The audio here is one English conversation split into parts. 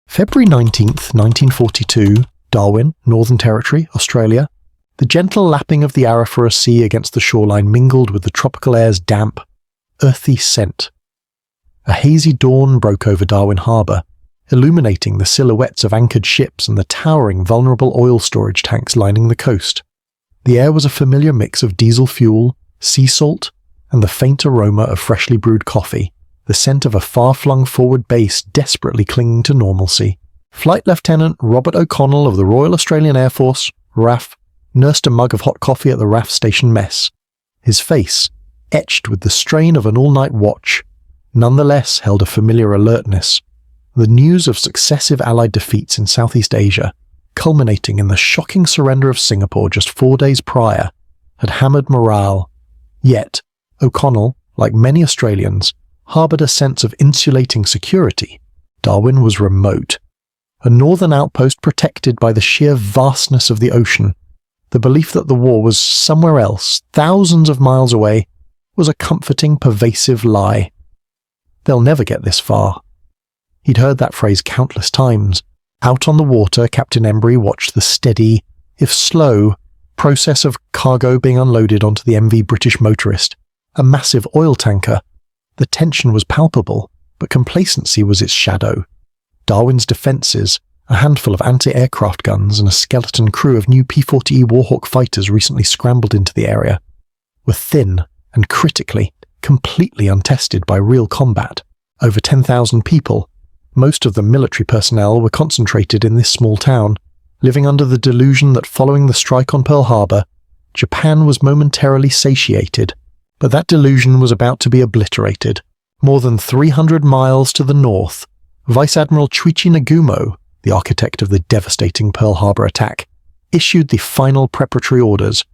February 19th, 1942, Darwin, Northern Territory, Australia. The gentle lapping of the Arafura Sea against the shoreline mingled with the tropical air's damp, earthy scent. A hazy dawn broke over Darwin Harbour, illuminating the silhouettes of anchored ships and the towering, vulnerable oil storage tanks lining the coast. The air was a familiar mix of diesel fuel, sea salt, and the faint aroma of freshly brewed coffee, the scent of a far-flung forward base desperately clinging to normalcy. Flight Lieutenant Robert O'Connell of the Royal Australian Air Force, RAAF, nursed a mug of hot coffee at the RAAF station mess. His face, etched with the strain of an all-night watch, nonetheless held a familiar alertness. The news of successive Allied defeats in Southeast Asia, culminating in the shocking surrender of Singapore just 4 days prior, had hammered morale. Yet, O'Connell, like many Australians, harboured a sense of insulating security. Darwin was remote, a northern outpost protected by the sheer vastness of the ocean. The belief that the war was somewhere else, thousands of miles away, was a comforting, pervasive lie. They'll never get this far. He'd heard that phrase countless times. Out on the water, Captain Embry watched the steady, if slow, process of cargo being unloaded onto the MV British Motorist, a massive oil tanker. The tension was palpable, but complacency was its shadow. Darwin's defences, a handful of anti-aircraft guns and a skeleton crew of new P-40E Warhawk fighters recently scrambled into the area, were thin and critically, completely untested by real combat. Over 10,000 people, most of them military personnel, were concentrated in this small town, living under the delusion that following the strike on Pearl Harbor, Japan was momentarily satiated. But that delusion was about to be obliterated. More than 300 miles to the north, Vice Admiral Chuichi Nagumo, the architect of the devastating Pearl Harbor attack, issued the final preparatory orders.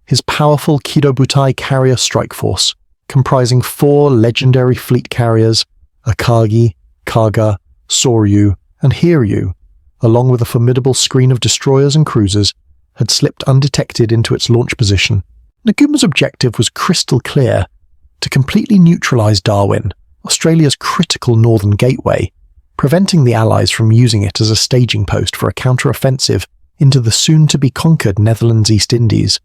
His powerful Kido-Butai carrier strike force, comprising 4 legendary fleet carriers, Akagi, Kaga, Soryu, and Hiryu, along with a formidable screen of destroyers and cruisers, had slipped undetected into its launch position. Nagumo's objective was crystal clear: to completely neutralise Darwin, Australia's critical northern gateway, preventing the Allies from using it as a staging post for a counter-offensive into the soon-to-be-conquered Netherlands East Indies.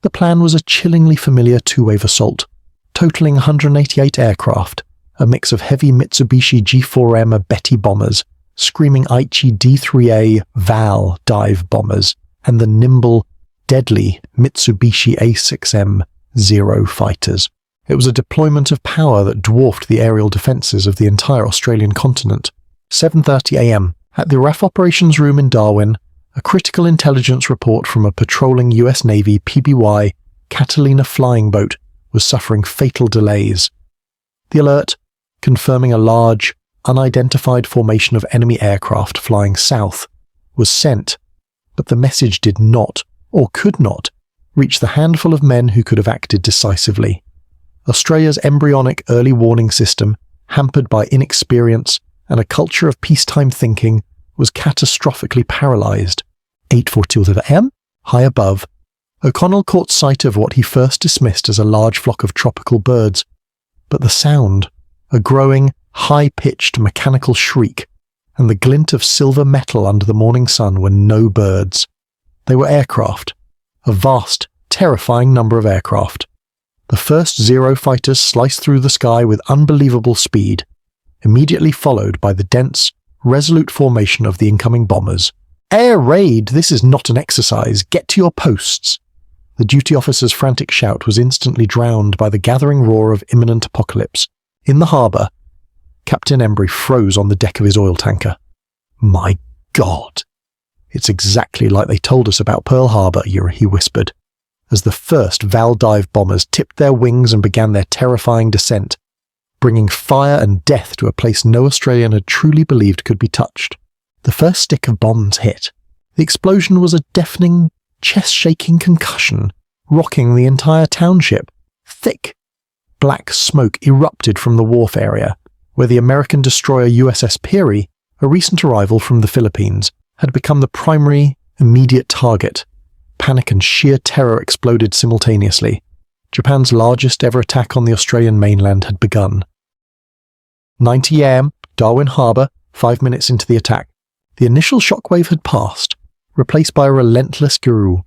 The plan was a chillingly familiar two-wave assault, totaling 188 aircraft, a mix of heavy Mitsubishi G4M Betty bombers, screaming Aichi D3A Val dive bombers, and the nimble, deadly Mitsubishi A6M Zero fighters. It was a deployment of power that dwarfed the aerial defences of the entire Australian continent. 7:30 a.m. At the RAAF operations room in Darwin, a critical intelligence report from a patrolling US Navy PBY Catalina flying boat was suffering fatal delays. The alert, confirming a large, unidentified formation of enemy aircraft flying south, was sent, but the message did not, or could not, reach the handful of men who could have acted decisively. Australia's embryonic early warning system, hampered by inexperience and a culture of peacetime thinking, was catastrophically paralysed. 8:40 a.m., high above, O'Connell caught sight of what he first dismissed as a large flock of tropical birds, but the sound, a growing, high-pitched mechanical shriek, and the glint of silver metal under the morning sun were no birds. They were aircraft, a vast, terrifying number of aircraft. The first Zero fighters sliced through the sky with unbelievable speed, immediately followed by the dense, resolute formation of the incoming bombers. "Air raid! This is not an exercise! Get to your posts!" The duty officer's frantic shout was instantly drowned by the gathering roar of imminent apocalypse. In the harbour, Captain Embry froze on the deck of his oil tanker. "My God! It's exactly like they told us about Pearl Harbor," he whispered, as the first Val dive bombers tipped their wings and began their terrifying descent, bringing fire and death to a place no Australian had truly believed could be touched. The first stick of bombs hit. The explosion was a deafening, chest-shaking concussion, rocking the entire township. Thick, black smoke erupted from the wharf area, where the American destroyer USS Peary, a recent arrival from the Philippines, had become the primary, immediate target. Panic and sheer terror exploded simultaneously. Japan's largest ever attack on the Australian mainland had begun. 9 a.m., Darwin Harbour, 5 minutes into the attack, the initial shockwave had passed, replaced by a relentless grue.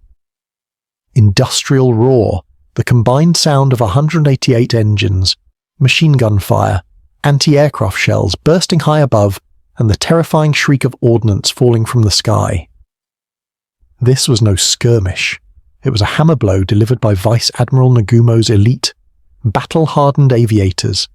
Industrial roar, the combined sound of 188 engines, machine gun fire, anti-aircraft shells bursting high above, and the terrifying shriek of ordnance falling from the sky. This was no skirmish. It was a hammer blow delivered by Vice Admiral Nagumo's elite, battle-hardened aviators,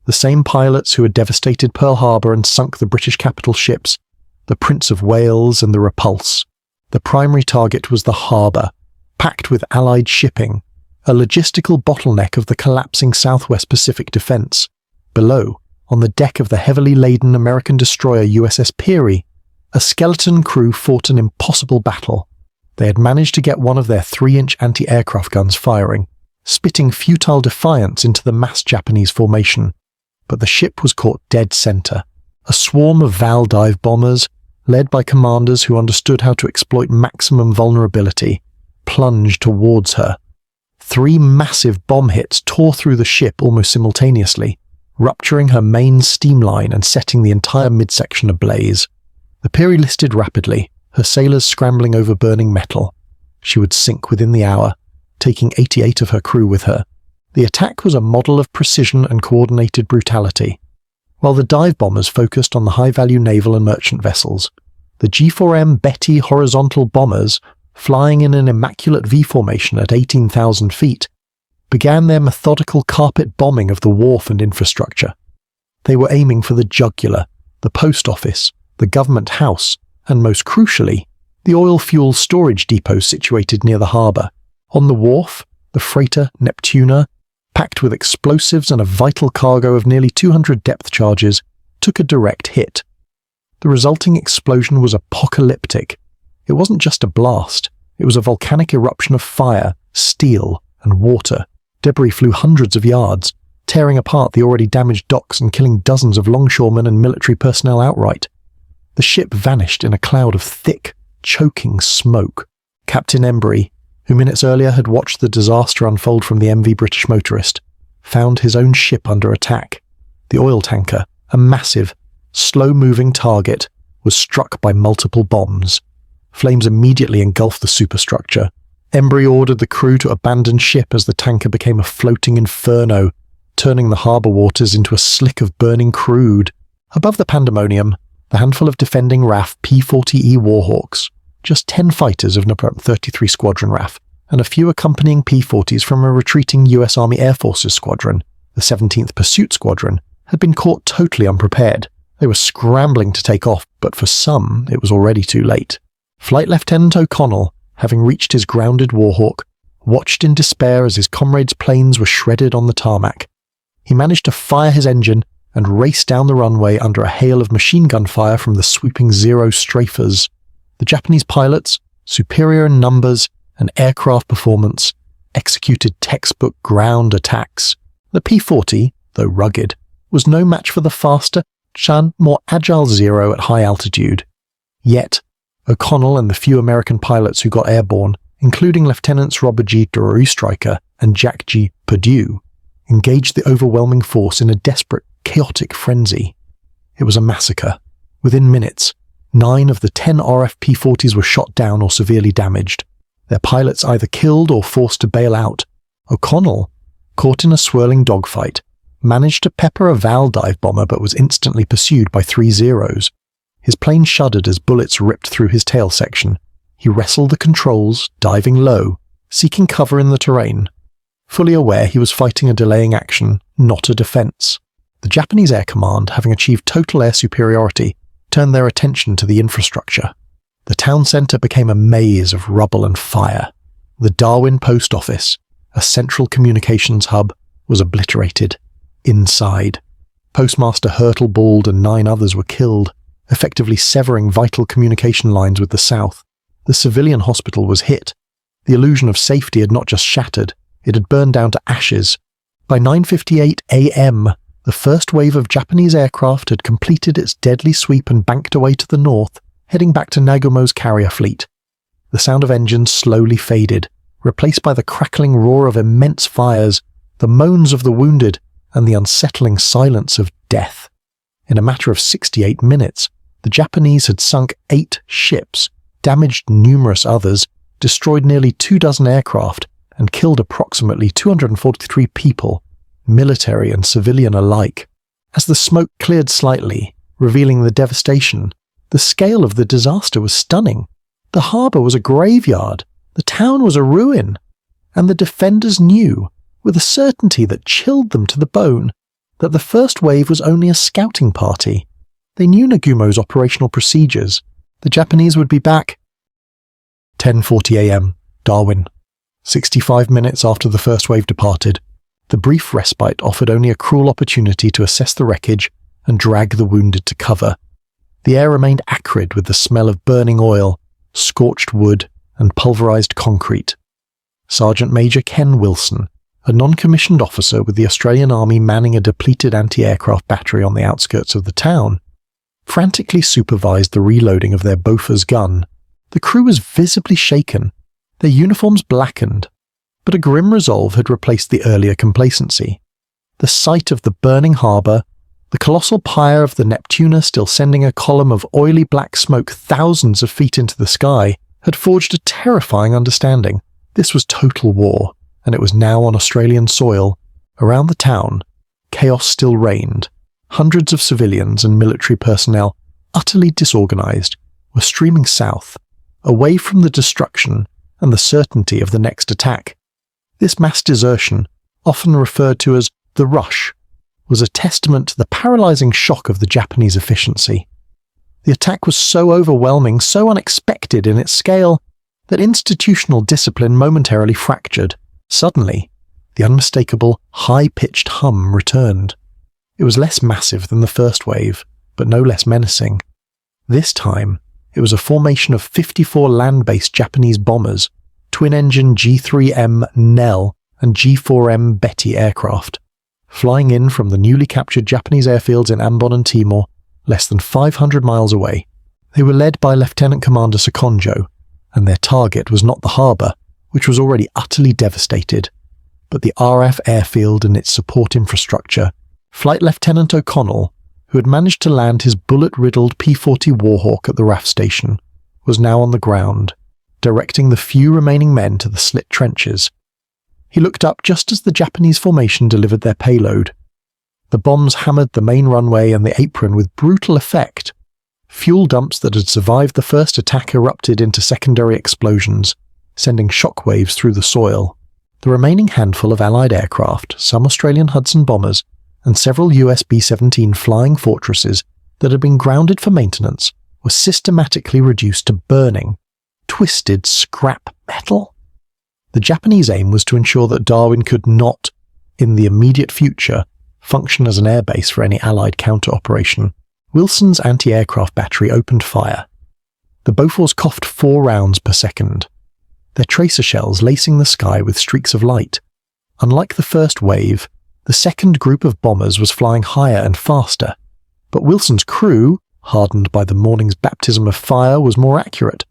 the same pilots who had devastated Pearl Harbor and sunk the British capital ships, the Prince of Wales and the Repulse. The primary target was the harbour, packed with Allied shipping, a logistical bottleneck of the collapsing Southwest Pacific defence. Below, on the deck of the heavily laden American destroyer USS Peary, a skeleton crew fought an impossible battle. They had managed to get one of their 3-inch anti-aircraft guns firing, spitting futile defiance into the massed Japanese formation. But the ship was caught dead centre. A swarm of Val dive bombers, led by commanders who understood how to exploit maximum vulnerability, plunged towards her. 3 massive bomb hits tore through the ship almost simultaneously, rupturing her main steam line and setting the entire midsection ablaze. The Peary listed rapidly, her sailors scrambling over burning metal. She would sink within the hour, taking 88 of her crew with her. The attack was a model of precision and coordinated brutality. While the dive bombers focused on the high-value naval and merchant vessels, the G4M Betty horizontal bombers, flying in an immaculate V formation at 18,000 feet, began their methodical carpet bombing of the wharf and infrastructure. They were aiming for the jugular, the post office, the government house, and most crucially, the oil fuel storage depot situated near the harbour. On the wharf, the freighter Neptuna, packed with explosives and a vital cargo of nearly 200 depth charges, took a direct hit. The resulting explosion was apocalyptic. It wasn't just a blast, it was a volcanic eruption of fire, steel, and water. Debris flew hundreds of yards, tearing apart the already damaged docks and killing dozens of longshoremen and military personnel outright. The ship vanished in a cloud of thick, choking smoke. Captain Embry, who minutes earlier had watched the disaster unfold from the MV British Motorist, found his own ship under attack. The oil tanker, a massive, slow-moving target, was struck by multiple bombs. Flames immediately engulfed the superstructure. Embry ordered the crew to abandon ship as the tanker became a floating inferno, turning the harbour waters into a slick of burning crude. Above the pandemonium, the handful of defending RAAF P-40E Warhawks, just 10 fighters of No. 33 Squadron RAAF, and a few accompanying P-40s from a retreating US Army Air Forces squadron, the 17th Pursuit Squadron, had been caught totally unprepared. They were scrambling to take off, but for some, it was already too late. Flight Lieutenant O'Connell, having reached his grounded Warhawk, watched in despair as his comrades' planes were shredded on the tarmac. He managed to fire his engine and race down the runway under a hail of machine gun fire from the swooping Zero strafers. The Japanese pilots, superior in numbers and aircraft performance, executed textbook ground attacks. The P-40, though rugged, was no match for the faster, more agile Zero at high altitude. Yet, O'Connell and the few American pilots who got airborne, including Lieutenants Robert G. Stryker and Jack G. Perdue, engaged the overwhelming force in a desperate, chaotic frenzy. It was a massacre. Within minutes, 9 of the 10 RAAF P-40s were shot down or severely damaged, their pilots either killed or forced to bail out. O'Connell, caught in a swirling dogfight, managed to pepper a Val dive bomber but was instantly pursued by 3 Zeros. His plane shuddered as bullets ripped through his tail section. He wrestled the controls, diving low, seeking cover in the terrain, fully aware he was fighting a delaying action, not a defense. The Japanese Air Command, having achieved total air superiority, turned their attention to the infrastructure. The town centre became a maze of rubble and fire. The Darwin post office, a central communications hub, was obliterated. Inside, Postmaster Hurtlebald and 9 others were killed, effectively severing vital communication lines with the south. The civilian hospital was hit. The illusion of safety had not just shattered, it had burned down to ashes. By 9:58 a.m., the first wave of Japanese aircraft had completed its deadly sweep and banked away to the north, heading back to Nagumo's carrier fleet. The sound of engines slowly faded, replaced by the crackling roar of immense fires, the moans of the wounded, and the unsettling silence of death. In a matter of 68 minutes, the Japanese had sunk 8 ships, damaged numerous others, destroyed nearly 24 aircraft, and killed approximately 243 people, military and civilian alike. As the smoke cleared slightly, revealing the devastation, the scale of the disaster was stunning. The harbour was a graveyard, the town was a ruin, and the defenders knew, with a certainty that chilled them to the bone, that the first wave was only a scouting party. They knew Nagumo's operational procedures. The Japanese would be back. 10:40 a.m. Darwin. 65 minutes after the first wave departed, the brief respite offered only a cruel opportunity to assess the wreckage and drag the wounded to cover. The air remained acrid with the smell of burning oil, scorched wood, and pulverized concrete. Sergeant Major Ken Wilson, a non-commissioned officer with the Australian Army manning a depleted anti-aircraft battery on the outskirts of the town, frantically supervised the reloading of their Bofors gun. The crew was visibly shaken, their uniforms blackened, but a grim resolve had replaced the earlier complacency. The sight of the burning harbour, the colossal pyre of the Neptuna still sending a column of oily black smoke thousands of feet into the sky, had forged a terrifying understanding. This was total war, and it was now on Australian soil. Around the town, chaos still reigned. Hundreds of civilians and military personnel, utterly disorganised, were streaming south, away from the destruction and the certainty of the next attack. This mass desertion, often referred to as the rush, was a testament to the paralysing shock of the Japanese efficiency. The attack was so overwhelming, so unexpected in its scale, that institutional discipline momentarily fractured. Suddenly, the unmistakable, high-pitched hum returned. It was less massive than the first wave, but no less menacing. This time, it was a formation of 54 land-based Japanese bombers, twin-engine G3M Nell and G4M Betty aircraft, flying in from the newly captured Japanese airfields in Ambon and Timor, less than 500 miles away. They were led by Lieutenant Commander Sekonjo, and their target was not the harbour, which was already utterly devastated, but the RAAF airfield and its support infrastructure. Flight Lieutenant O'Connell, who had managed to land his bullet-riddled P-40 Warhawk at the RAAF station, was now on the ground, directing the few remaining men to the slit trenches. He looked up just as the Japanese formation delivered their payload. The bombs hammered the main runway and the apron with brutal effect. Fuel dumps that had survived the first attack erupted into secondary explosions, sending shockwaves through the soil. The remaining handful of Allied aircraft, some Australian Hudson bombers, and several US B-17 flying fortresses that had been grounded for maintenance were systematically reduced to burning, twisted scrap metal. The Japanese aim was to ensure that Darwin could not, in the immediate future, function as an airbase for any Allied counter-operation. Wilson's anti-aircraft battery opened fire. The Bofors coughed 4 rounds per second, their tracer shells lacing the sky with streaks of light. Unlike the first wave, the second group of bombers was flying higher and faster, but Wilson's crew, hardened by the morning's baptism of fire, was more accurate.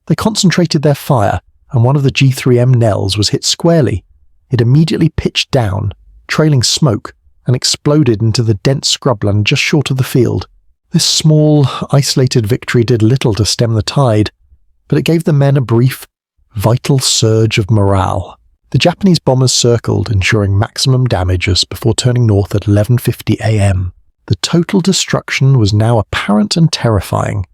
They concentrated their fire, and one of the G3M Nells was hit squarely. It immediately pitched down, trailing smoke, and exploded into the dense scrubland just short of the field. This small, isolated victory did little to stem the tide, but it gave the men a brief, vital surge of morale. The Japanese bombers circled, ensuring maximum damages before turning north at 11:50 a.m. The total destruction was now apparent and terrifying.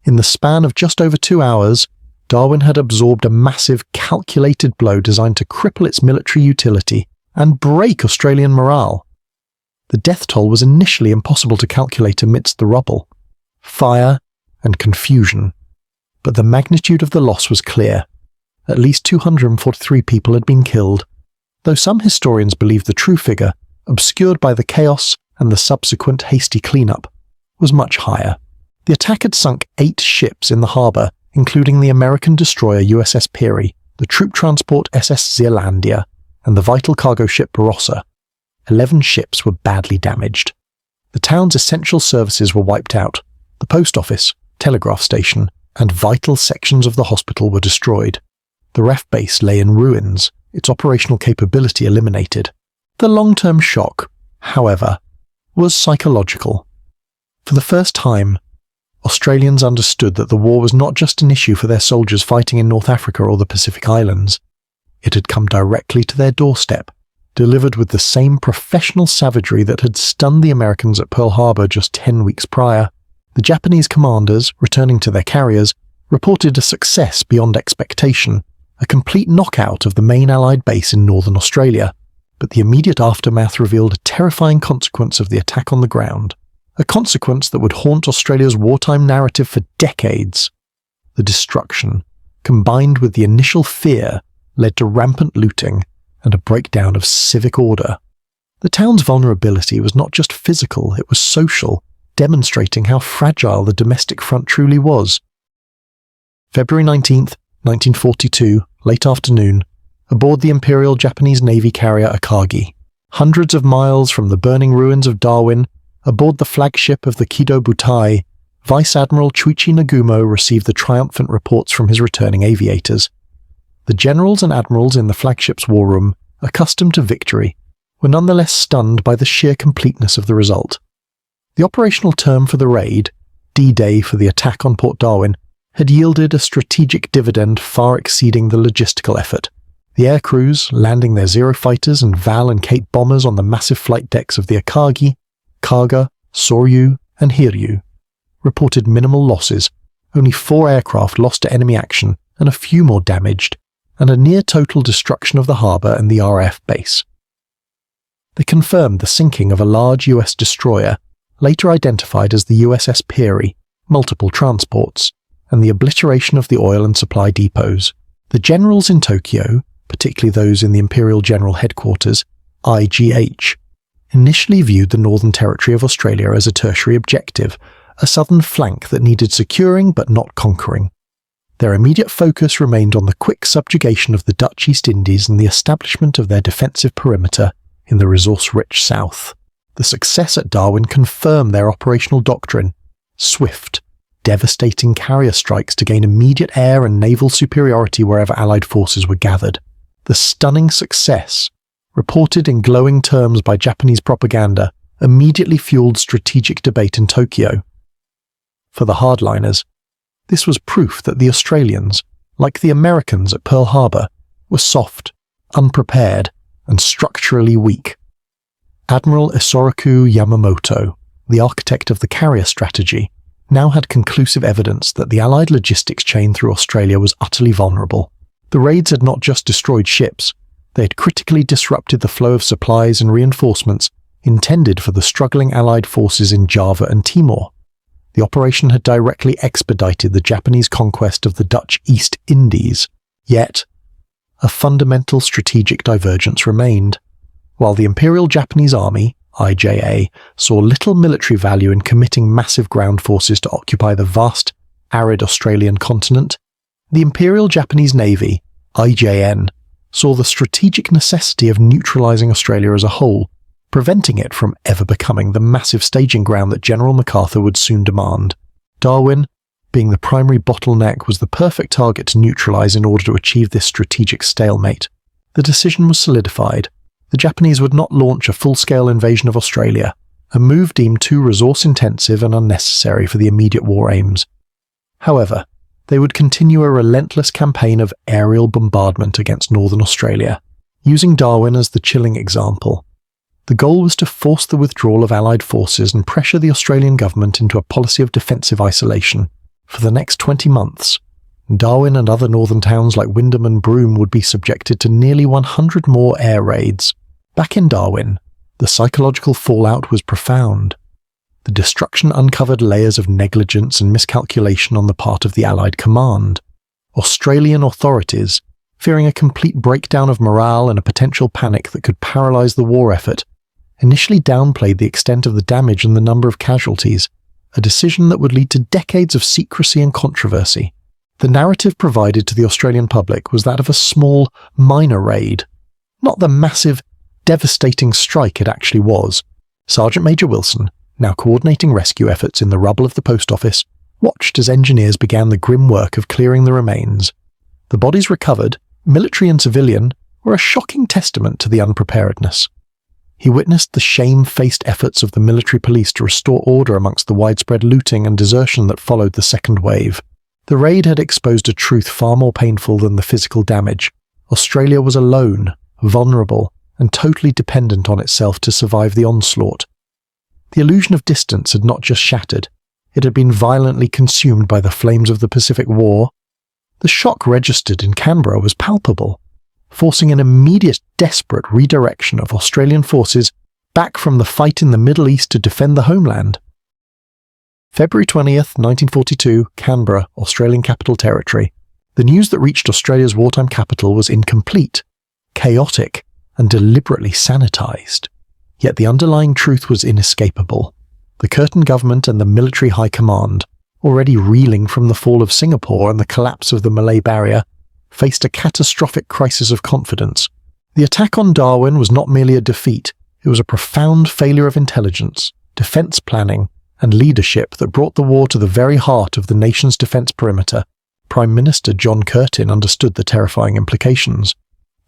In the span of just over 2 hours, Darwin had absorbed a massive, calculated blow designed to cripple its military utility and break Australian morale. The death toll was initially impossible to calculate amidst the rubble, fire, and confusion, but the magnitude of the loss was clear. At least 243 people had been killed, though some historians believe the true figure, obscured by the chaos and the subsequent hasty cleanup, was much higher. The attack had sunk 8 ships in the harbour, including the American destroyer USS Peary, the troop transport SS Zealandia, and the vital cargo ship Barossa. 11 ships were badly damaged. The town's essential services were wiped out. The post office, telegraph station, and vital sections of the hospital were destroyed. The RAAF base lay in ruins, its operational capability eliminated. The long-term shock, however, was psychological. For the first time, Australians understood that the war was not just an issue for their soldiers fighting in North Africa or the Pacific Islands. It had come directly to their doorstep, delivered with the same professional savagery that had stunned the Americans at Pearl Harbor just 10 weeks prior. The Japanese commanders, returning to their carriers, reported a success beyond expectation, a complete knockout of the main Allied base in northern Australia. But the immediate aftermath revealed a terrifying consequence of the attack on the ground, a consequence that would haunt Australia's wartime narrative for decades. The destruction, combined with the initial fear, led to rampant looting and a breakdown of civic order. The town's vulnerability was not just physical, it was social, demonstrating how fragile the domestic front truly was. February 19th, 1942, late afternoon, aboard the Imperial Japanese Navy carrier Akagi, hundreds of miles from the burning ruins of Darwin, aboard the flagship of the Kido Butai, Vice Admiral Chuichi Nagumo received the triumphant reports from his returning aviators. The generals and admirals in the flagship's war room, accustomed to victory, were nonetheless stunned by the sheer completeness of the result. The operational term for the raid, D-Day for the attack on Port Darwin, had yielded a strategic dividend far exceeding the logistical effort. The air crews, landing their Zero fighters and Val and Kate bombers on the massive flight decks of the Akagi, Kaga, Soryu, and Hiryu, reported minimal losses, only 4 aircraft lost to enemy action and a few more damaged, and a near-total destruction of the harbour and the RAAF base. They confirmed the sinking of a large US destroyer, later identified as the USS Peary, multiple transports, and the obliteration of the oil and supply depots. The generals in Tokyo, particularly those in the Imperial General Headquarters, IGH, initially viewed the Northern Territory of Australia as a tertiary objective, a southern flank that needed securing but not conquering. Their immediate focus remained on the quick subjugation of the Dutch East Indies and the establishment of their defensive perimeter in the resource-rich south. The success at Darwin confirmed their operational doctrine: swift, devastating carrier strikes to gain immediate air and naval superiority wherever Allied forces were gathered. The stunning success, reported in glowing terms by Japanese propaganda, immediately fueled strategic debate in Tokyo. For the hardliners, this was proof that the Australians, like the Americans at Pearl Harbor, were soft, unprepared, and structurally weak. Admiral Isoroku Yamamoto, the architect of the carrier strategy, now had conclusive evidence that the Allied logistics chain through Australia was utterly vulnerable. The raids had not just destroyed ships, they had critically disrupted the flow of supplies and reinforcements intended for the struggling Allied forces in Java and Timor. The operation had directly expedited the Japanese conquest of the Dutch East Indies, yet a fundamental strategic divergence remained. While the Imperial Japanese Army, IJA, saw little military value in committing massive ground forces to occupy the vast, arid Australian continent, the Imperial Japanese Navy, IJN, saw the strategic necessity of neutralising Australia as a whole, preventing it from ever becoming the massive staging ground that General MacArthur would soon demand. Darwin, being the primary bottleneck, was the perfect target to neutralise in order to achieve this strategic stalemate. The decision was solidified. The Japanese would not launch a full-scale invasion of Australia, a move deemed too resource-intensive and unnecessary for the immediate war aims. However, they would continue a relentless campaign of aerial bombardment against northern Australia, using Darwin as the chilling example. The goal was to force the withdrawal of Allied forces and pressure the Australian government into a policy of defensive isolation. For the next 20 months, Darwin and other northern towns like Wyndham and Broome would be subjected to nearly 100 more air raids. Back in Darwin, the psychological fallout was profound. The destruction uncovered layers of negligence and miscalculation on the part of the Allied command. Australian authorities, fearing a complete breakdown of morale and a potential panic that could paralyse the war effort, initially downplayed the extent of the damage and the number of casualties, a decision that would lead to decades of secrecy and controversy. The narrative provided to the Australian public was that of a small, minor raid, not the massive, devastating strike it actually was. Sergeant Major Wilson, now coordinating rescue efforts in the rubble of the post office, watched as engineers began the grim work of clearing the remains. The bodies recovered, military and civilian, were a shocking testament to the unpreparedness. He witnessed the shame-faced efforts of the military police to restore order amongst the widespread looting and desertion that followed the second wave. The raid had exposed a truth far more painful than the physical damage. Australia was alone, vulnerable, and totally dependent on itself to survive the onslaught. The illusion of distance had not just shattered, it had been violently consumed by the flames of the Pacific War. The shock registered in Canberra was palpable, forcing an immediate, desperate redirection of Australian forces back from the fight in the Middle East to defend the homeland. February 20th, 1942, Canberra, Australian Capital Territory. The news that reached Australia's wartime capital was incomplete, chaotic, and deliberately sanitised. Yet the underlying truth was inescapable. The Curtin government and the military high command, already reeling from the fall of Singapore and the collapse of the Malay Barrier, faced a catastrophic crisis of confidence. The attack on Darwin was not merely a defeat, it was a profound failure of intelligence, defence planning, and leadership that brought the war to the very heart of the nation's defence perimeter. Prime Minister John Curtin understood the terrifying implications.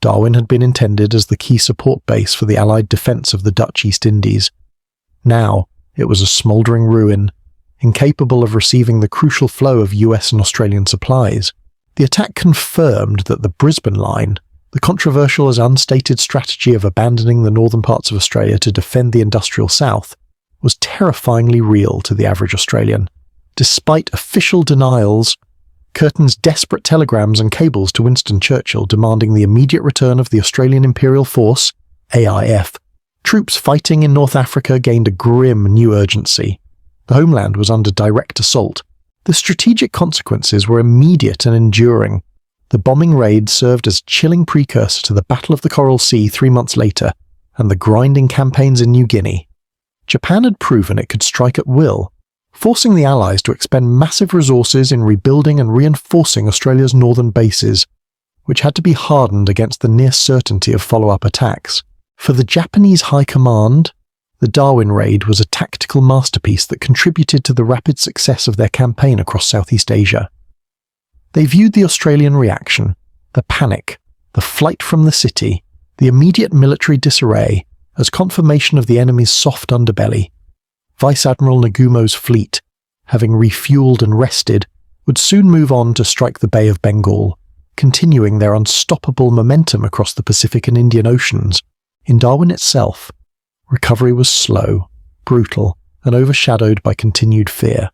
Darwin had been intended as the key support base for the Allied defence of the Dutch East Indies. Now, it was a smouldering ruin, incapable of receiving the crucial flow of US and Australian supplies. The attack confirmed that the Brisbane Line, the controversial as unstated strategy of abandoning the northern parts of Australia to defend the industrial south, was terrifyingly real to the average Australian. Despite official denials, Curtin's desperate telegrams and cables to Winston Churchill demanding the immediate return of the Australian Imperial Force, AIF, troops fighting in North Africa gained a grim new urgency. The homeland was under direct assault. The strategic consequences were immediate and enduring. The bombing raid served as a chilling precursor to the Battle of the Coral Sea 3 months later, and the grinding campaigns in New Guinea. Japan had proven it could strike at will, forcing the Allies to expend massive resources in rebuilding and reinforcing Australia's northern bases, which had to be hardened against the near certainty of follow-up attacks. For the Japanese High Command, the Darwin raid was a tactical masterpiece that contributed to the rapid success of their campaign across Southeast Asia. They viewed the Australian reaction, the panic, the flight from the city, the immediate military disarray, as confirmation of the enemy's soft underbelly. Vice Admiral Nagumo's fleet, having refueled and rested, would soon move on to strike the Bay of Bengal, continuing their unstoppable momentum across the Pacific and Indian Oceans. In Darwin itself, recovery was slow, brutal, and overshadowed by continued fear.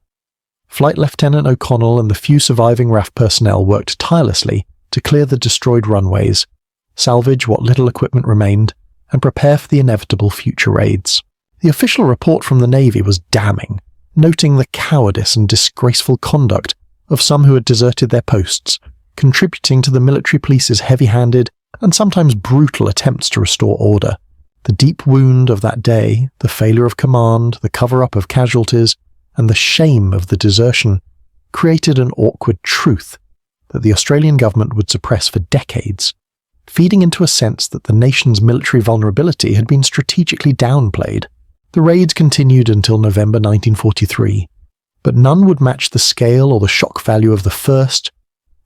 Flight Lieutenant O'Connell and the few surviving RAAF personnel worked tirelessly to clear the destroyed runways, salvage what little equipment remained, and prepare for the inevitable future raids. The official report from the Navy was damning, noting the cowardice and disgraceful conduct of some who had deserted their posts, contributing to the military police's heavy-handed and sometimes brutal attempts to restore order. The deep wound of that day, the failure of command, the cover-up of casualties, and the shame of the desertion created an awkward truth that the Australian government would suppress for decades, feeding into a sense that the nation's military vulnerability had been strategically downplayed. The raids continued until November 1943, but none would match the scale or the shock value of the first,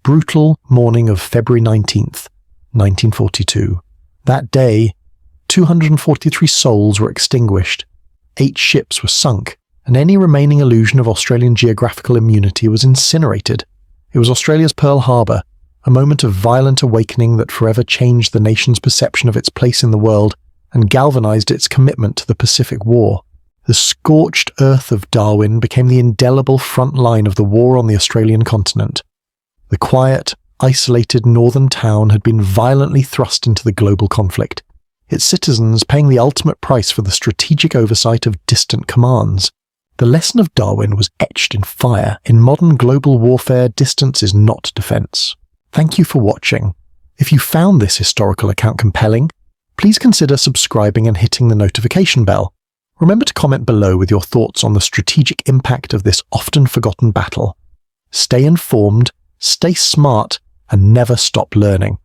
brutal morning of February 19th, 1942. That day, 243 souls were extinguished, 8 ships were sunk, and any remaining illusion of Australian geographical immunity was incinerated. It was Australia's Pearl Harbour, a moment of violent awakening that forever changed the nation's perception of its place in the world and galvanised its commitment to the Pacific War. The scorched earth of Darwin became the indelible front line of the war on the Australian continent. The quiet, isolated northern town had been violently thrust into the global conflict, its citizens paying the ultimate price for the strategic oversight of distant commands. The lesson of Darwin was etched in fire. In modern global warfare, distance is not defence. Thank you for watching. If you found this historical account compelling, please consider subscribing and hitting the notification bell. Remember to comment below with your thoughts on the strategic impact of this often forgotten battle. Stay informed, stay smart, and never stop learning.